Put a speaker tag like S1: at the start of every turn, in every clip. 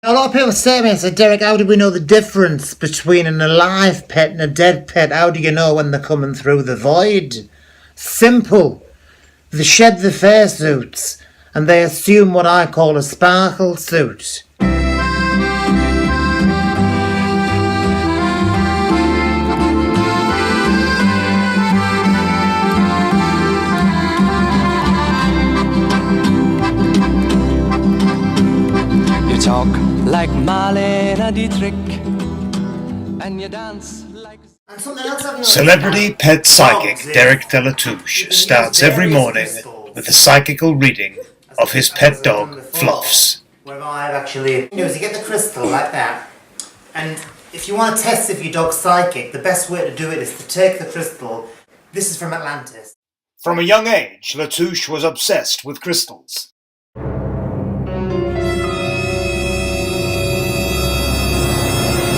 S1: A lot of people say to me, I said, Derek, how do we know the difference between an alive pet and a dead pet? How do you know when they're coming through the void? Simple. They shed the fursuits and they assume what I call a sparkle suit.
S2: You talk like Marlene Dietrich, and you dance like...
S3: Celebrity pet psychic Derek De La Touche starts every morning with a psychical reading of his pet dog, Fluffs.
S1: Where I've actually... You get the crystal like that, and if you want to test if your dog's psychic, the best way to do it is to take the crystal. This is from Atlantis.
S3: From a young age, La Touche was obsessed with crystals.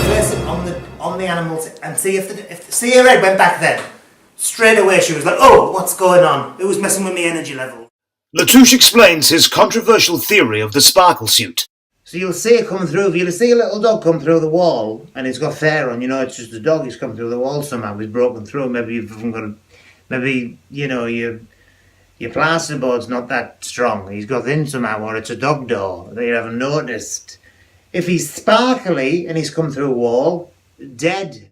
S1: Place it on the animals and see if see her head went back then. Straight away she was like, oh, what's going on? It was messing with my energy level.
S3: La Touche explains his controversial theory of the sparkle suit.
S1: So you'll see it come through. You'll see a little dog come through the wall and he's got fur on. You know, it's just a dog. He's come through the wall somehow. He's broken through. Maybe you've even got maybe, you know, your plasterboard's not that strong. He's got in somehow, or it's a dog door that you haven't noticed. If he's sparkly and he's come through a wall, dead.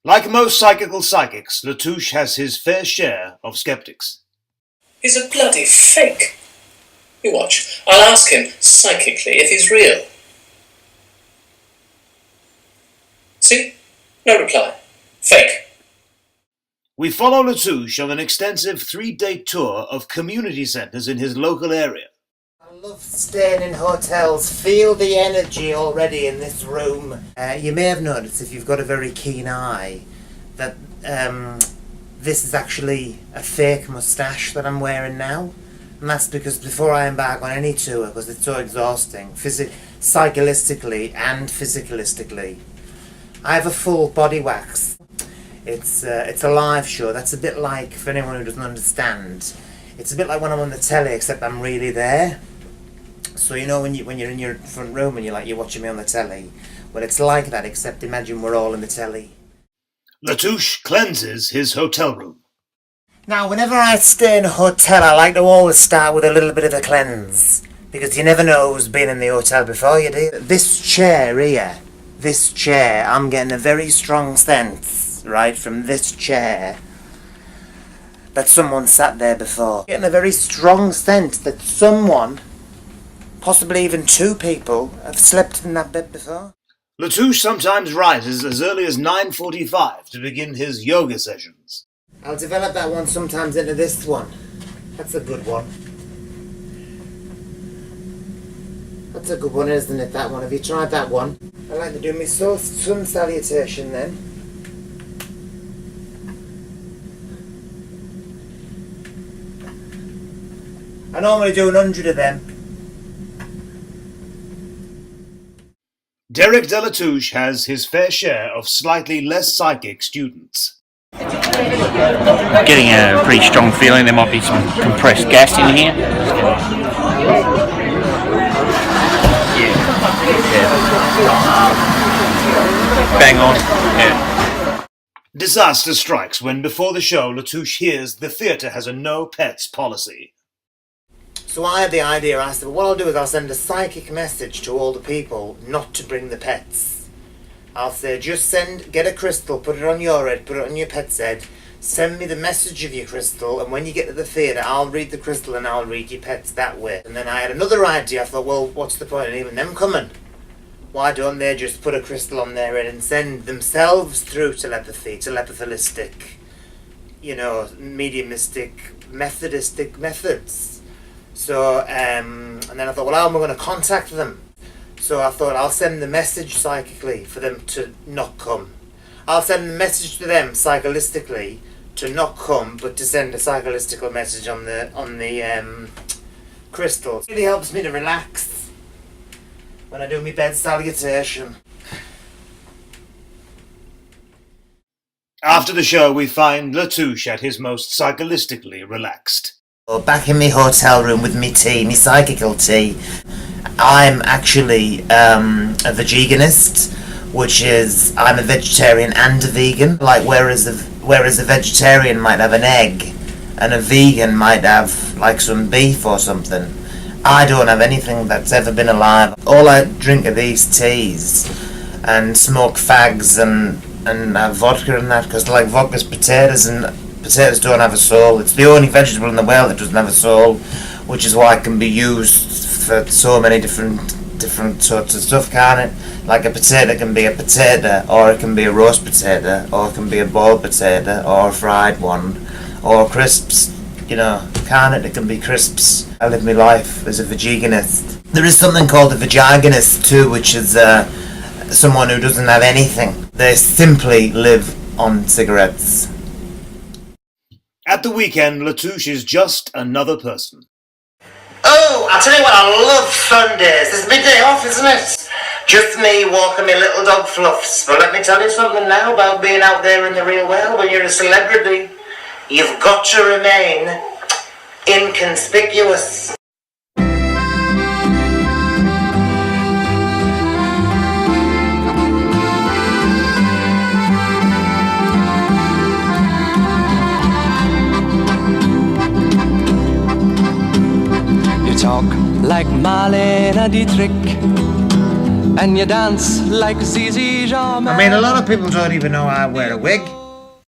S3: Like most psychical psychics, La Touche has his fair share of skeptics.
S4: He's a bloody fake. You watch. I'll ask him psychically if he's real. See? No reply. Fake.
S3: We follow La Touche on an extensive 3-day tour of community centres in his local area.
S1: I love staying in hotels. Feel the energy already in this room. You may have noticed, if you've got a very keen eye, that this is actually a fake moustache that I'm wearing now. And that's because before I embark on any tour, because it's so exhausting, psycholistically and physicalistically, I have a full body wax. It's a live show. That's a bit like, for anyone who doesn't understand, it's a bit like when I'm on the telly, except I'm really there. So you know when you're in your front room and you're watching me on the telly? Well, it's like that, except imagine we're all in the telly.
S3: La Touche cleanses his hotel room.
S1: Now, whenever I stay in a hotel, I like to always start with a little bit of a cleanse, because you never know who's been in the hotel before you do. This chair here, I'm getting a very strong sense, right, from this chair, that someone sat there before. Getting a very strong sense that someone, possibly even 2 people, have slept in that bed before.
S3: La Touche sometimes rises as early as 9:45 to begin his yoga sessions.
S1: I'll develop that one sometimes into this one. That's a good one. That's a good one, isn't it, that one? Have you tried that one? I like to do my sun salutation then. I normally do 100 of them.
S3: Derek De La Touche has his fair share of slightly less psychic students.
S5: Getting a pretty strong feeling there might be some compressed gas in here. Bang on. Yeah.
S3: Disaster strikes when before the show La Touche hears the theatre has a no pets policy.
S1: So I had the idea, I said, well, what I'll do is I'll send a psychic message to all the people not to bring the pets. I'll say, just get a crystal, put it on your head, put it on your pet's head, send me the message of your crystal, and when you get to the theatre, I'll read the crystal and I'll read your pets that way. And then I had another idea. I thought, well, what's the point in even them coming? Why don't they just put a crystal on their head and send themselves through telepathy, telepathistic, you know, mediumistic, methodistic methods? So, and then I thought, well, how am I going to contact them? So I thought, I'll send the message psychically for them to not come. I'll send the message to them psycholistically to not come, but to send a psycholistical message on the crystals. It really helps me to relax when I do my bed salutation.
S3: After the show, we find La Touche at his most psycholistically relaxed.
S1: Back in my hotel room with me tea, me psychical tea. I'm actually a veganist, which is I'm a vegetarian and a vegan. Like whereas a vegetarian might have an egg, and a vegan might have like some beef or something, I don't have anything that's ever been alive. All I drink are these teas, and smoke fags and have vodka and that, because like vodka's potatoes, and potatoes don't have a soul. It's the only vegetable in the world that doesn't have a soul, which is why it can be used for so many different sorts of stuff, can't it? Like a potato can be a potato, or it can be a roast potato, or it can be a boiled potato, or a fried one, or crisps. You know, can't it? It can be crisps. I live my life as a veganist. There is something called a veganist too, which is someone who doesn't have anything. They simply live on cigarettes.
S3: At the weekend, Latouche is just another person.
S1: Oh, I'll tell you what, I love Sundays. It's my day off, isn't it? Just me walking my little dog Fluffs. But let me tell you something now about being out there in the real world. When you're a celebrity, you've got to remain inconspicuous.
S2: You talk like Marlene Dietrich, and you dance like Zizi Jean.
S1: I mean, a lot of people don't even know I wear a wig.